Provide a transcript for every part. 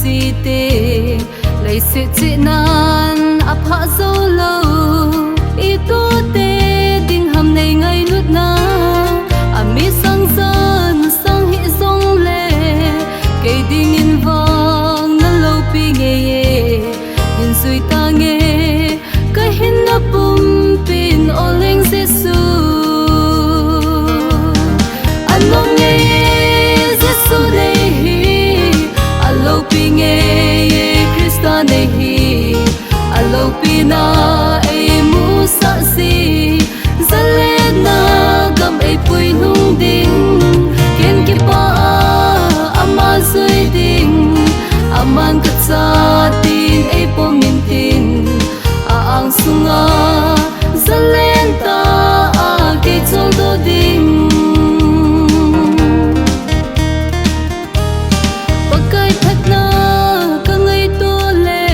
si te lấy sự chỉ nan áp hạ sâu lâu ý tu te tình hầm này ngay lúc na mi sang dân sang hi sông lệ cây tình in vang na lâu pi nghe in suy ta nghe cái hin na bum pin ô linh Giêsu anh mong nghe Giêsu đây hi anh lâu pi nghe Christa đây hi anh lâu pi na ai mu sa si zalen na gam ai pui lung ding ken ki pa ama zui ding aman kat sa tin ai po min tin ang sunga zalen ta ke chol do ding pakai phat na ka ngai to le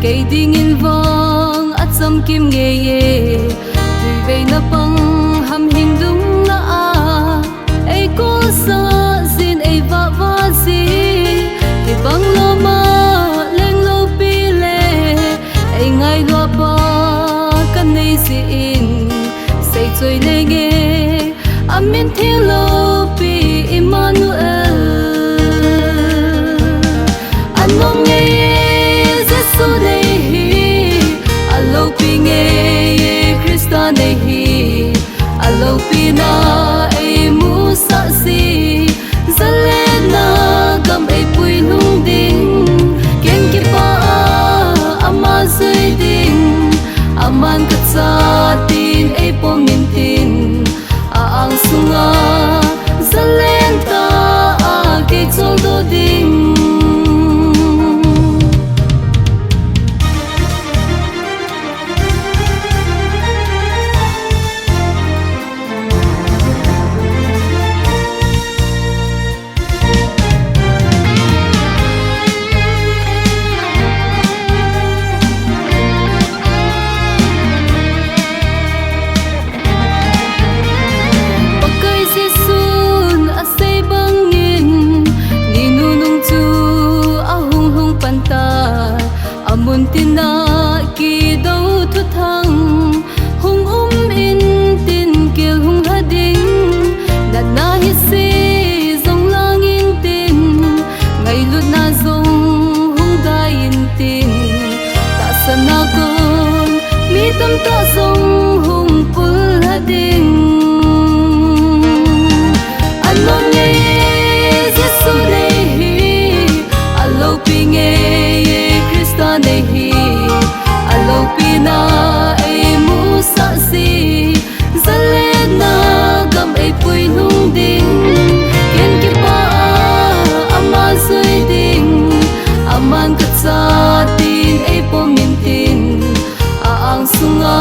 ke ding in vang at sam kim nge ye tui ve na pang ham hing dung na ai ko sa sin ai va va si ti bang lo ma leng lo pi le ai ngai lo pa kan nei si in sei choi le nge amin thi lo pi Emmanuel an mong nge Giêsu đây hi alo pi nge Christa đây hi alo pi na ai mu sa si zalena gam ai pui lung ding ken ki pa ama zui ding aman kat sa tin ai po min tin ang sunga zalen ta ke chol do ding mun tin na ki do thu thang hung in tin kil hung hading dat na hi si zong lang in tin ngai lut na zong hung da in tin ta sana kon mi tam ta zong hung pul hading an mong nge Giêsu đây hi alo pi nge Christa đây hi alo pi na ai mu sa si zalena gam ai pui lung ding ken ki pa ama zui ding aman kat sa tin ai po min tin ang sunga